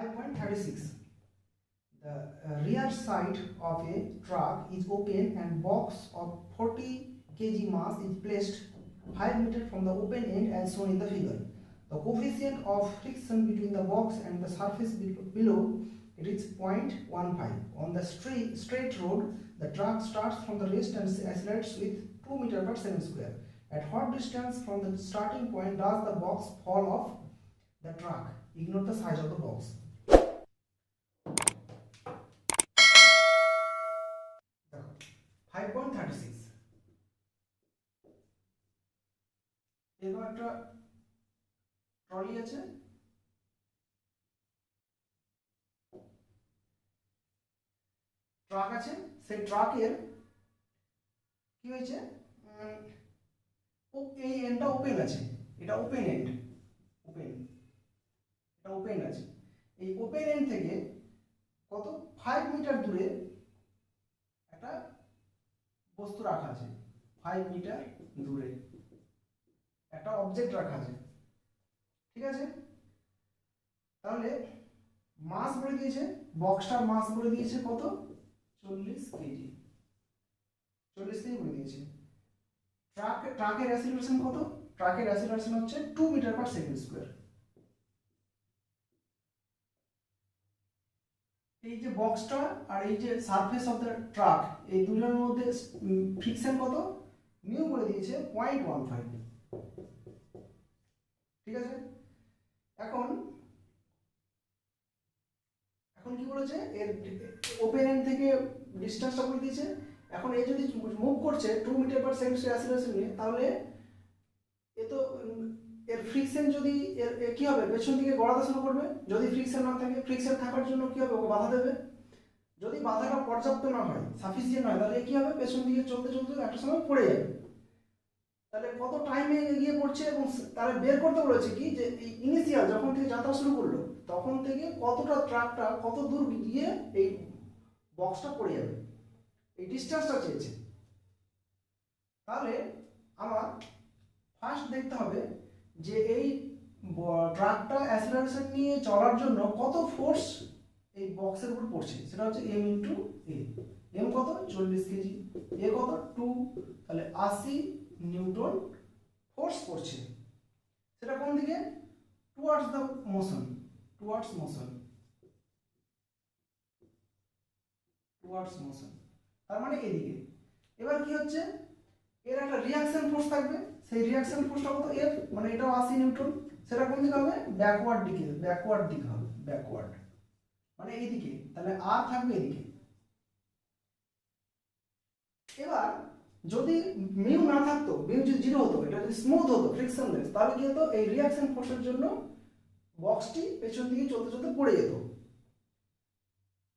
5.36. The rear side of a truck is open and box of 40 kg mass is placed 5 meters from the open end as shown in the figure. The coefficient of friction between the box and the surface below it is 0.15. On the straight road, the truck starts from the rest and accelerates with 2 meters per second square. At what distance from the starting point does the box fall off the truck? Ignore the size of the box. 5.36 এরকম একটা trolley আছে, truck আছে, সেই ট্রাকের কি হয়েছে, এই এন্ডটা open আছে, এটা ওপেন এন্ড, এটা ওপেন আছে। এই ওপেন এন্ড থেকে কত 5 মিটার দূরে একটা বস্তু রাখা আছে, 5 মিটার দূরে একটা অবজেক্ট রাখা আছে, ঠিক আছে। তাহলে মাস বলে দিয়েছে, বক্সটার মাস বলে দিয়েছে কত, 40 কেজি, 40 কেজি বলে দিয়েছে। ট্রাকের অ্যাসিলারেশন কত, ট্রাকের অ্যাসিলারেশন হচ্ছে 2 মিটার পার সেকেন্ড স্কয়ার। এই যে বক্সটা আর এই যে সারফেস অফ দ্য ট্রাক, এই দুটোর মধ্যে ফ্রিকশন কত, মিউ বলে দিয়েছে 0.15, ঠিক আছে। এখন কি বলেছে, এর ওপেন এন্ড থেকে ডিসটেন্সটা বলে দিয়েছে। এখন এই যদি মুভ করছে 2 মিটার পার সেকেন্ড অ্যাসিলারেশন নিয়ে, তাহলে এ তো এর ফ্রিকশন যদি এর কি হবে, পেছন দিকে গড়াতে শুরু করবে। যদি ফ্রিকশন না থাকে, ফ্রিকশন থাকার জন্য কি হবে, ওকে বাধা দেবে। যদি বাধাটা পর্যাপ্ত না হয়, সাফিসিয়েন্ট হয়, তাহলে কি হবে, পেছন দিকে চলতে চলতে একটা সময় পড়ে যাবে। তাহলে কত টাইমে এগিয়ে পড়ছে, এবং তাহলে বের করতে বলেছে কি যে এই ইনিশিয়াল যখন থেকে যাত্রা শুরু করলো তখন থেকে কতটা ট্রাকটা কত দূর গিয়ে এই বক্সটা পড়ে যাবে, এই ডিসটেন্সটা চেয়েছে। তাহলে আমার ফার্স্ট দেখতে হবে যে এই ট্রাকটা অ্যাসিলারেশন নিয়ে চলার জন্য কত ফোর্স এই বক্সের উপর পড়ছে, সেটা হচ্ছে m ইন্টু এ। এম কত, 40 কেজি, এ কত 2, তাহলে 80 নিউটন ফোর্স পড়ছে। সেটা কোন দিকে, towards the motion, towards motion, towards motion, তার মানে এদিকে। এবার কি হচ্ছে, এর একটা রিঅ্যাকশন ফোর্স থাকবে, সেই রিঅ্যাকশন ফোর্সটা কত, এফ, মানে এটাও 80 নিউটন। সেটা কোন দিকে হবে, ব্যাকওয়ার্ড দিকে, ব্যাকওয়ার্ড দিকে হবে, ব্যাকওয়ার্ড মানে এইদিকে। তাহলে আর থাকবে এদিকে। এবার যদি মিউ না থাকতো, মিউ যদি 0 হতো, এটা যদি স্মুথ হতো, ফ্রিকশনলেস, তাহলে কি হতো, এই রিঅ্যাকশন ফোর্সের জন্য বক্সটি পেছন দিকে চলতে চলতে পড়ে যেত।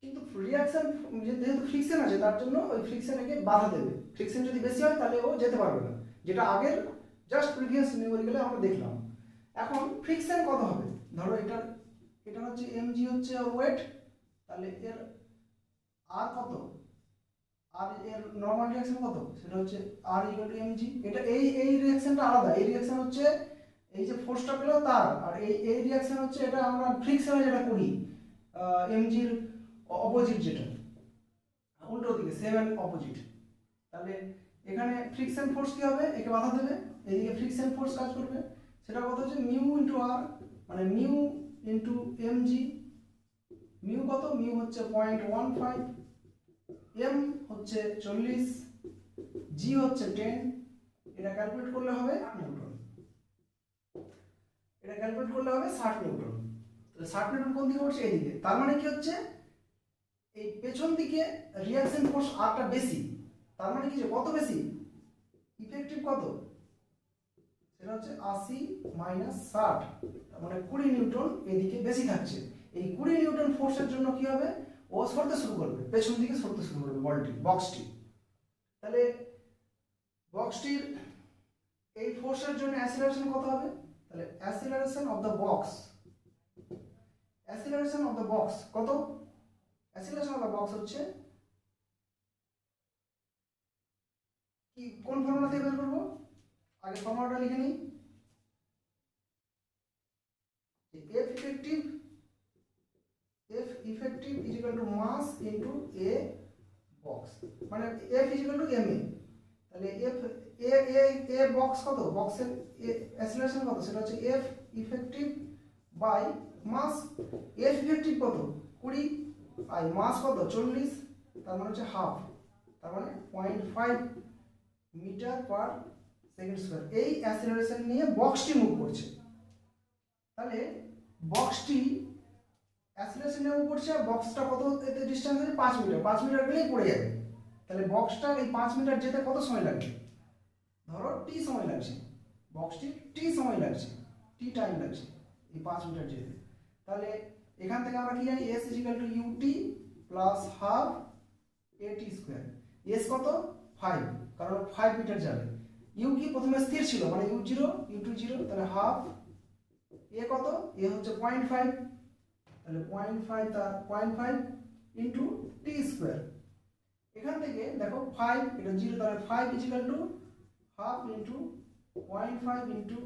কিন্তু রিঅ্যাকশন যেহেতু ফ্রিকশন আছে, তার জন্য ওই ফ্রিকশনকে বাধা দেবে। ফ্রিকশন যদি বেশি হয় তাহলে ও যেতে পারবে না, যেটা আগের জাস্ট প্রিভিয়াস নিউমেরিক্যালে আমরা দেখলাম। এখন ফ্রিকশন কত হবে, ধরো এটা হচ্ছে mg হচ্ছে ওর ওয়েট, তাহলে এর আর কত, আর এর নরমাল রিঅ্যাকশন কত, সেটা হচ্ছে r = mg। এটা এই রিঅ্যাকশনটা আলাদা, এই রিঅ্যাকশন হচ্ছে এই যে ফোর্সটা পেলো তার, আর এই রিঅ্যাকশন হচ্ছে এটা আমরা ফ্রিকশনে যেটা করি mg এর অপোজিট, যেটা উল্টো দিকে, সেম এন্ড অপোজিট। তাহলে এখানে ফ্রিকশন ফোর্স কি হবে, একে বাধা দেবে, এইদিকে ফ্রিকশন ফোর্স কাজ করবে। সেটা কত হচ্ছে মিউ ইন্টু আর, মানে মিউ ইন্টু mg। মিউ কত, মিউ হচ্ছে 0.15, m হচ্ছে 40, g হচ্ছে 10। এটা ক্যালকুলেট করলে হবে 8 নিউটন, এটা ক্যালকুলেট করলে হবে 60 নিউটন। তাহলে 60 নিউটন কোন দিকে পড়ছে, এইদিকে। তার মানে কি হচ্ছে, এই পেছন দিকে রিঅ্যাকশন ফোর্স আরটা বেশি। তার মানে কি, যে কত বেশি, ইফেক্টিভ কত, সেটা হচ্ছে 80 মাইনাস 60, মানে 20 নিউটন এদিকে বেশি থাকছে। এই 20 নিউটন ফোর্সের জন্য কি হবে, ও সরতে শুরু করবে, পেছন দিকে সরতে শুরু করবে বক্সটি। তাহলে বক্সটির এই ফোর্সের জন্য অ্যাসিলারেশন কত হবে, তাহলে acceleration of the box, acceleration of the box কত, অ্যাসিলারেশন অফ দ্য বক্স হচ্ছে কি, কোন ফর্মুলা দিয়ে বের করব, আগে ফর্মুলাটা লিখে নিই। F effective effective is equal to mass into a box, মানে F is equal to M A. তাহলে এফ এ এ এ বক্স কত, বক্সের অ্যাক্সিলারেশন কত, সেটা হচ্ছে F effective by mass. F effective কত 20 আর মাস কত 40, তার মানে হচ্ছে হাফ, তার মানে 0.5 মিটার পার সেকেন্ড স্কয়ার। এই অ্যাক্সিলারেশন নিয়ে বক্সটি মুভ করছে। তাহলে বক্সটি অ্যাক্সিলারেশন নিয়ে মুভ করছে, আর বক্সটা কত ডিস্টেন্স আছে 5 মিটার, 5 মিটার গেলেই পড়ে যাবে। তাহলে বক্সটা এই 5 মিটার যেতে কত সময় লাগবে, ধরো টি সময় লাগছে, বক্সটি টি সময় লাগছে, টি টাইম লাগছে এই 5 মিটার যেতে। তাহলে এখান থেকে আমরা কি জানি, s ut plus half at square. s কত 5, কারণ 5 মিটার যাবে। u কি প্রথমে স্থির ছিল, মানে u0 u2 0, তাহলে হাফ a কত, a হচ্ছে 0.5, তাহলে 0.5 তার 0.5 ইনটু t স্কয়ার। এখান থেকে দেখো 5 এটা 0, তাহলে 5 is equal to half into 0.5 into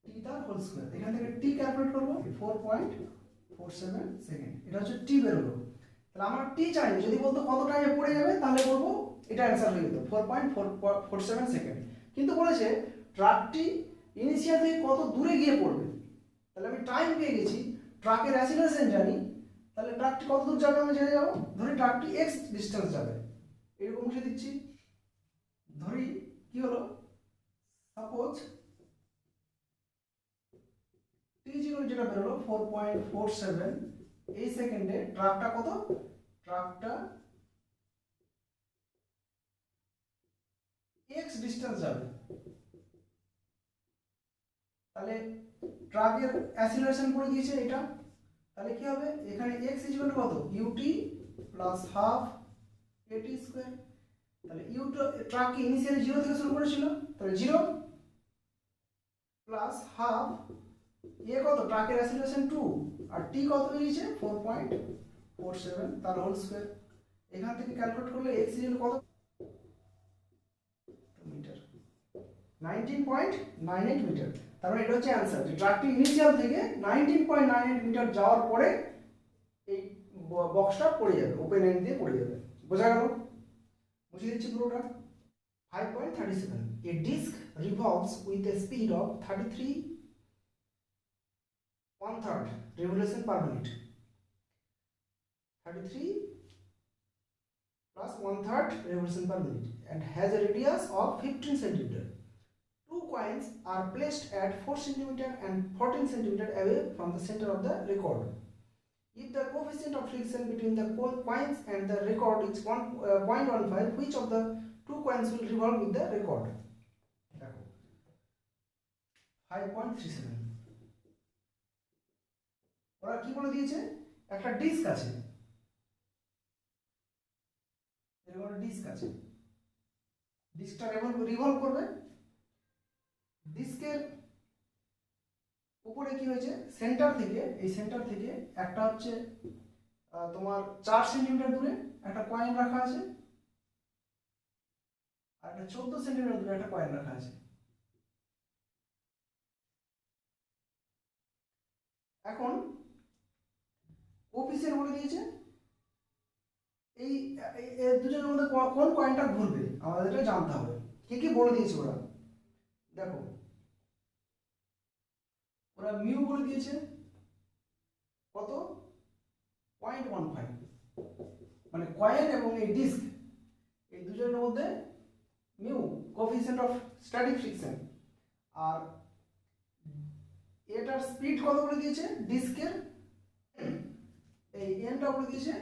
t তার হোল স্কয়ার। এখান থেকে t ক্যালকুলেট করব 4.47 সেকেন্ড, এটা হচ্ছে t বের হলো। তাহলে আমরা t চাই, যদি বলতো কত টাইমে পড়ে যাবে তাহলে বলবো এটা অ্যানসার হয়ে যেত 4.47 সেকেন্ড। কিন্তু বলেছে ট্রাকটি ইনিশিয়াল থেকে কত দূরে গিয়ে পড়বে, তাহলে আমি টাইম পেয়ে গেছি, ট্রাকের অ্যাক্সিলারেশন জানি, তাহলে ট্রাকটি কত দূর যাবে আমি জেনে যাব। ধরি ট্রাকটি x ডিসটেন্স যাবে, এরকম বসে দিচ্ছি। ধরি কি হলো, সাপোজ t0 যেটা বের হলো 4.47 এই সেকেন্ডে ট্রাকটা কত, ট্রাকটা x ডিসটেন্স যাবে। তাহলে ট্রাকের অ্যাক্সিলারেশন করে দিয়েছে এটা, তাহলে কি হবে, এখানে x ইজ ইকুয়াল টু কত ut plus half at square. তাহলে ট্রাক কি ইনিশিয়ালি 0 থেকে শুরু করেছিল, তাহলে 0 প্লাস হাফ এ কত, ট্রাকের অ্যাক্সিলারেশন 2, আর t কত বেরিয়েছে 4.47 তার হোল স্কয়ার। এখান থেকে ক্যালকুলেট করলে x ইজ ইকুয়াল কত মিটার, 19.98 মিটার। তার মানে এটা হচ্ছে অ্যানসার, যে ট্রাকটি ইনিশিয়াল থেকে 19.98 মিটার যাওয়ার পরে এই বক্সটা পড়ে যাবে, ওপেন এন্ড দিয়ে পড়ে যাবে। বোঝা গেল? বুঝিয়ে দিচ্ছি পুরোটা। 5.37 a disc revolves with a speed of 33 revolution per minute, 33 plus 1/3 revolution per minute, and has a radius of 15 centimeter. Two coins are placed at 4 centimeter and 14 centimeter away from the center of the record. If the coefficient of friction between the coins and the record is 0.15, which of the two coins will revolve with the record? 5.37 ওরা কি বলে দিয়েছে, একটা disk আছে, এরকম একটা disk আছে, ডিস্কটা revolve করবে। ডিস্কের উপরে কি হয়েছে, সেন্টার থেকে, এই সেন্টার থেকে একটা হচ্ছে তোমার 4 সেন্টিমিটার দূরে একটা কয়েন রাখা আছে, আর একটা 14 সেন্টিমিটার দূরে একটা কয়েন রাখা আছে। এখন কোফিসিয়েন্ট বলে দিয়েছে এই দুজনের মধ্যে কোন কয়েনটা ঘুরবে আমাদের এটা জানতে হবে। কি কি বলে দিয়েছে ওরা, দেখো ওরা মিউ বলে দিয়েছে কত 0.15, মানে কয়েন এবং এই ডিস্ক এই দুজনের মধ্যে mu coefficient of static friction, আর এটার স্পিড কত বলে দিয়েছে ডিস্কের, এই এনটা বলে দিয়েছে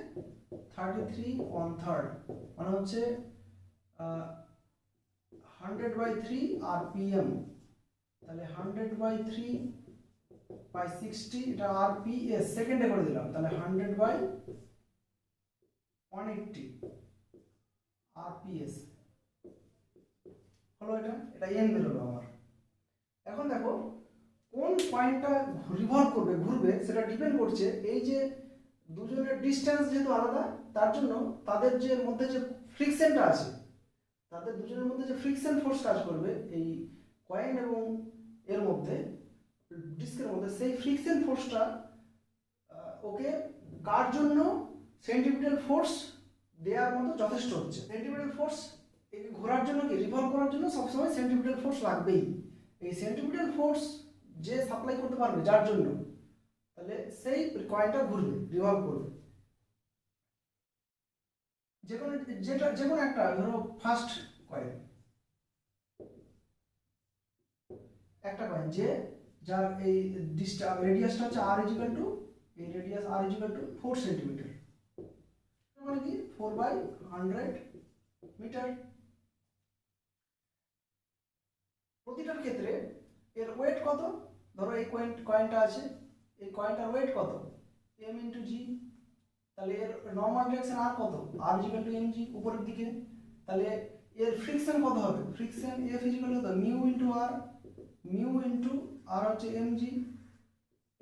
33 মানে হচ্ছে 100/3 rpm, তাহলে 100/3 by 60 এটা rps সেকেন্ডে করে দিলাম, তাহলে 100/180 rps হলো। এটা এন বের হলো আমার। এখন দেখো কোন পয়েন্টটা রিভলভ করবে, ঘুরবে, সেটা ডিপেন্ড করছে এই যে দুজনের ডিসটেন্স যেহেতু আলাদা, তার জন্য তাদের যে মধ্যে যে ফ্রিকশনটা আছে, তাদের দুজনের মধ্যে যে ফ্রিকশন ফোর্স কাজ করবে এই কয়েন এবং এর মধ্যে, ডিস্কের মধ্যে, সেই ফ্রিকশন ফোর্সটা ওকে কার জন্য সেন্ট্রিপিটাল ফোর্স দেওয়ার মতো যথেষ্ট হচ্ছে। সেন্ট্রিপিটাল ফোর্স একে ঘোরার জন্য কি রিভলভ করার জন্য সবসময় সেন্ট্রিপিটাল ফোর্স লাগবেই। এই সেন্ট্রিপিটাল ফোর্স যে সাপ্লাই করতে পারবে যার জন্য, তাহলে সেই কয়েনটা ঘুরবে, রিভলভ করবে। যে কোনো একটা ধরো ফার্স্ট কয়েন, একটা কয়েন যার এই রেডিয়াসটা হচ্ছে r ইকুয়াল টু, এই radius r equal to 4 centimetre, মানে কি 4/100 মিটার। প্রতিটার ক্ষেত্রে এর ওয়েট কত, ধরো এই কয়েনটা আছে, এই কয়েনটার ওয়েট কত m × g, তাহলে এর নরমাল ডিরেকশন r কত, r ইকুয়াল টু mg উপরের দিকে, তাহলে এর ফ্রিকশন কত হবে, friction F equal to mu into r হচ্ছে mg।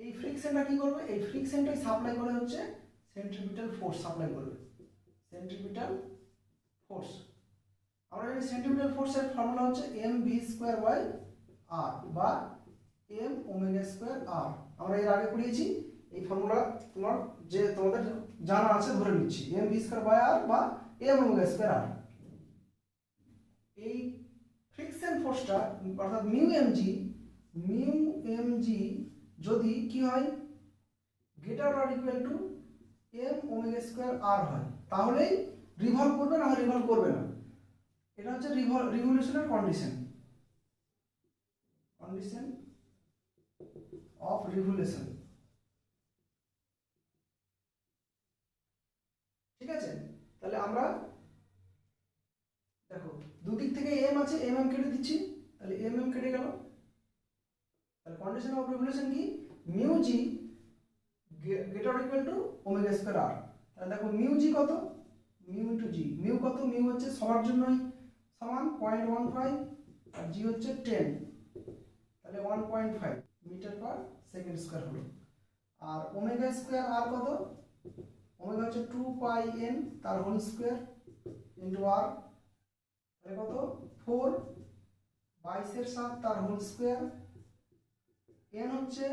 এই ফ্রিকশনটা কি করবে, এই ফ্রিকশনটাই সাপ্লাই করে হচ্ছে সেন্ট্রিপিটাল ফোর্স সাপ্লাই করবে, সেন্ট্রিপিটাল ফোর্স। আমরা এই সেন্ট্রিপিটাল ফোর্সের ফর্মুলা হচ্ছে mv²/r বা m⍵²r। আমরা এর আগে পড়িয়েছি, এই ফর্মুলা তোমাদের জানা আছে ধরে নিচ্ছি, mv²/r বা m⍵²r। এই ফ্রিকশন ফোর্সটা অর্থাৎ μmg যদি কি হয় greater or equal to m⍵²r হয়, তাহলেই রিভলভ করবে, না হয় রিভলভ করবে না। এটা হচ্ছে রিভলিউশনের কন্ডিশন অফ রিভলিউশন। ঠিক আছে, তাহলে আমরা দেখো দুদিক থেকে m আছে, mm কেটে দিচ্ছি, তাহলে mm কেটে গেল। তাহলে কন্ডিশন অফ রিভলিউশন কি, μg greater equal to ω²r। তাহলে দেখো μg কত, মিউ ইনটু জি, মিউ কত, মিউ হচ্ছে সবার জন্যই সমান 0.15 আর জি হচ্ছে 10, তাহলে 1.5 মিটার পার সেকেন্ড স্কয়ার হলো। আর ω²r কত, ওমেগা হচ্ছে 2πn তার হোল স্কয়ার ইনটু r, তাহলে কত 4/7 তার হোল স্কয়ার, n হচ্ছে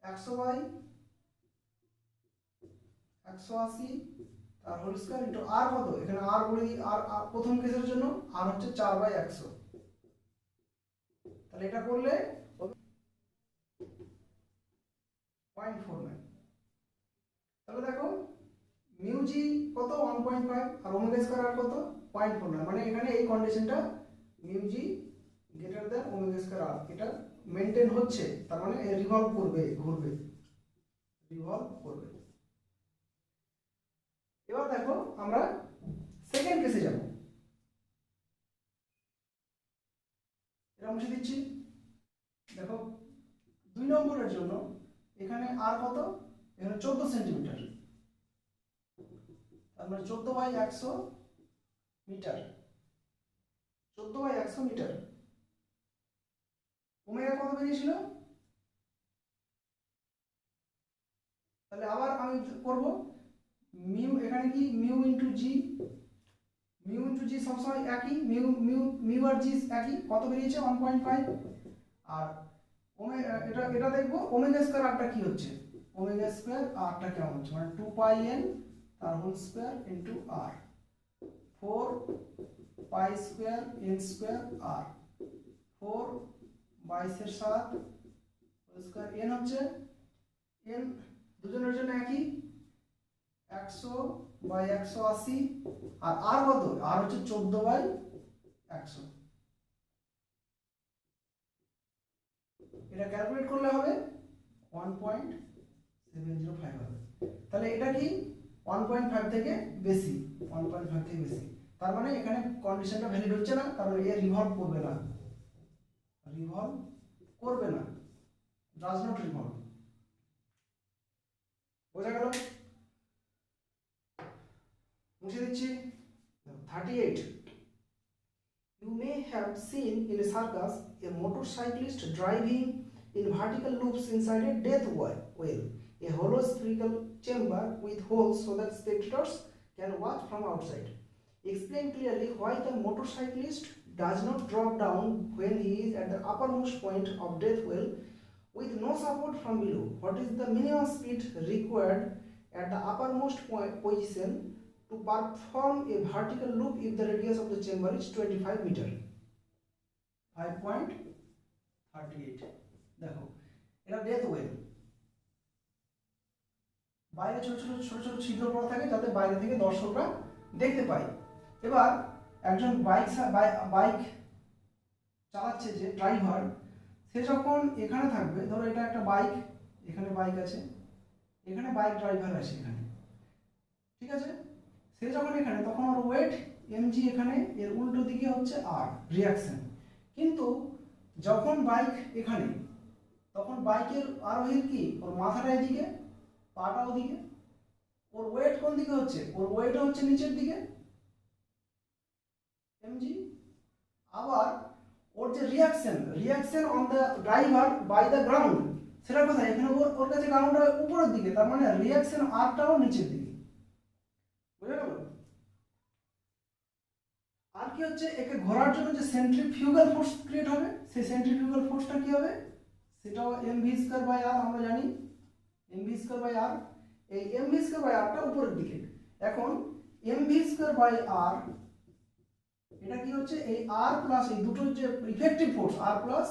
100/180 তার হোল স্কয়ার ইনটু r কত, এখানে r বলে দিই, r প্রথম কেসের জন্য r হচ্ছে 4/100, তাহলে এটা করলে 0.49। তাহলে দেখো মিউ জি কত 1.5 আর ω² r কত 0.49, মানে এখানে এই কন্ডিশনটা মিউ জি গ্রেটার দ্যান ω² r এটা মেইনটেইন হচ্ছে, তার মানে রিভলভ করবে, ঘুরবে, রিভলভ করবে। এবার দেখো আমরা সেকেন্ড কেসে যাব, এটা মুছে দিচ্ছি। দেখো 2 নম্বরের জন্য এখানে আর কত, এখানে 14 সেন্টিমিটার, তার মানে 14/100 মিটার, 14/100 মিটার। ওমেগা কত বেরিয়েছিল, তাহলে আবার আমি করব মিউ, এখানে কি মিউ ইনটু জি, মিউ ইনটু জি সবসময় একই, মিউ আর জি একই, কত বেরিয়েছে 1.5। আর এটা দেখবো ω² rটা কি হচ্ছে, ω² rটা কেমন হচ্ছে, মানে 2πn তার whole square into r, 4π² n² r, 4/7 whole square, n হচ্ছে n দুজনের জন্য একই 100/180, আর r কত, r হচ্ছে 14/100। এটা ক্যালকুলেট করলে হবে 1.705 হবে। তাহলে এটা কি 1.5 থেকে বেশি, 1.5 থেকে বেশি, তার মানে এখানে কন্ডিশনটা ভ্যালিড হচ্ছে না, তার মানে এ রিভলভ করবে না, রিভলভ করবে না, ডাজ নট রিভলভ। বোঝা গেল, মুছে দিচ্ছি। 38 You may have seen in a circus a motorcyclist driving in vertical loops inside a death well, a hollow spherical chamber with holes so that spectators can watch from outside. Explain clearly why the motorcyclist does not drop down when he is at the uppermost point of death well with no support from below. What is the minimum speed required at the uppermost position to perform a vertical loop if the radius of the chamber is 25 meter. 5.38 দেখো এটা death well, বাইরে ছোট ছোট ছোট ছোট ছিদ্র করা থাকে যাতে বাইরে থেকে দর্শকরা দেখতে পায়। এবার একজন বাইক চালাচ্ছে যে ড্রাইভার, সে যখন এখানে থাকবে, ধরো এটা একটা বাইক, এখানে বাইক আছে, এখানে বাইক ড্রাইভার আছে এখানে, ঠিক আছে, সে যখন এখানে, তখন ওর ওয়েট mg এখানে, এর উল্টো দিকে হচ্ছে আর রিয়াকশন। কিন্তু যখন বাইক এখানে, তখন বাইকের আরোহীর কি, ওর মাথাটা এদিকে, পাটা ওদিকে, ওর ওয়েট কোন দিকে হচ্ছে, ওর ওয়েট হচ্ছে নিচের দিকে mg। আবার ওর যে reaction on the driver by the ground, সেটা কোথায়, এখানে ওর কাছে গ্রাউন্ডটা উপরের দিকে, তার মানে রিয়াকশন আরটাও নিচের দিকে, বুঝা গেল। আর কি হচ্ছে, একে ঘোরার জন্য যে সেন্ট্রিফিউগাল ফোর্স ক্রিয়েট হবে, সেই সেন্ট্রিফিউগাল ফোর্সটা কি হবে, সেটাও mv²/r, আমরা জানি mv²/r। এই mv²/rটা উপরের দিকে। এখন mv²/r এটা কি হচ্ছে, এই r প্লাস এই দুটোর যে effective force r plus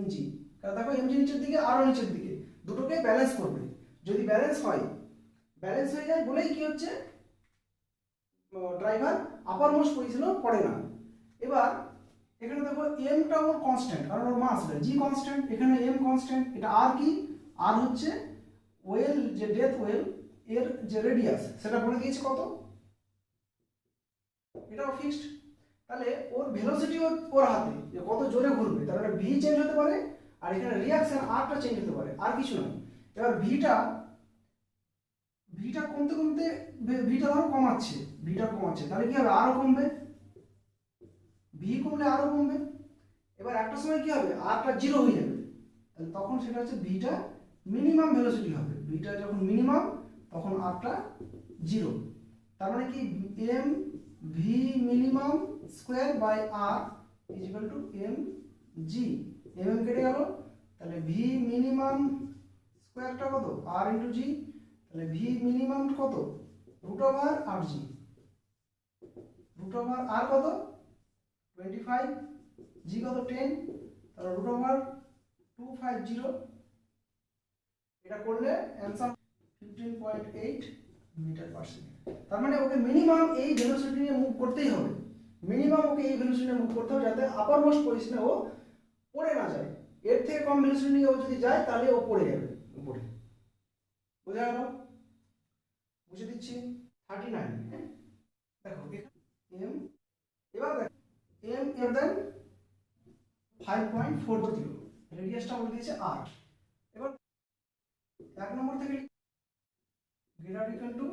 mg, কারণ দেখো mg নিচের দিকে, আরও নিচের দিকে, দুটোকে ব্যালেন্স করবে। যদি ব্যালেন্স হয়ে যায় বলেই কি হচ্ছে, ড্রাইভার আপার মোস্ট পজিশনেও পড়ে না। এবার এখানে দেখো এমটা ওর কনস্ট্যান্ট, কারণ ওর মাস জি কনস্ট্যান্ট, এখানে এম কনস্ট্যান্ট। এটা আর কি, আর হচ্ছে ওয়েল, যে ডেথ ওয়েল এর যে রেডিয়াস, সেটা বলে দিয়েছে কত, এটাও ফিক্সড। তাহলে ওর ভেলোসিটি ওর হাতে, যে কত জোরে ঘুরবে, তার মানে ভি চেঞ্জ হতে পারে, আর এখানে রিয়াকশন আরটা চেঞ্জ হতে পারে, আর কিছু না। এবার ভিটা কমতে কমতে, ভিটা ধরো কমাচ্ছে, তাহলে কি হবে, আরো কমবে, ভি কমলে আরো কমবে। এবার একটা সময় কি হবে, আরটা জিরো হয়ে যাবে, তাহলে তখন সেটা হচ্ছে ভিটা মিনিমাম ভেলোসিটি হবে। ভিটা যখন মিনিমাম, তখন আরটা জিরো। তার মানে কি, M V minimum square by R is equal to M G. M কেটে গেল, তাহলে ভি মিনিমাম স্কোয়ারটা কত, আর ইন্টু জি, তাহলে ভি মিনিমাম কত, √r জি, √r কত 25, জি কত 10, তাহলে √250। এটা করলে অ্যান্সার 15.8 মিটার পার সেকেন্ড। তার মানে ওকে মিনিমাম এই ভেলোসিটি নিয়ে মুভ করতেই হবে, যাতে আপার মোস্ট পজিশনে ও পড়ে না যায়। এর থেকে কম ভেলোসিটি নিয়ে ও যদি যায়, তাহলে ও পড়ে যাবে উপরে। বোঝা গেল? বুঝে দিচ্ছি। 39 দেখো এম, এবার দেখো এম এর দেন 5.40, রেডিয়াসটা বলে দিয়েছে r। এবার 1 নম্বর থেকে গ্রেটার ইকুয়াল টু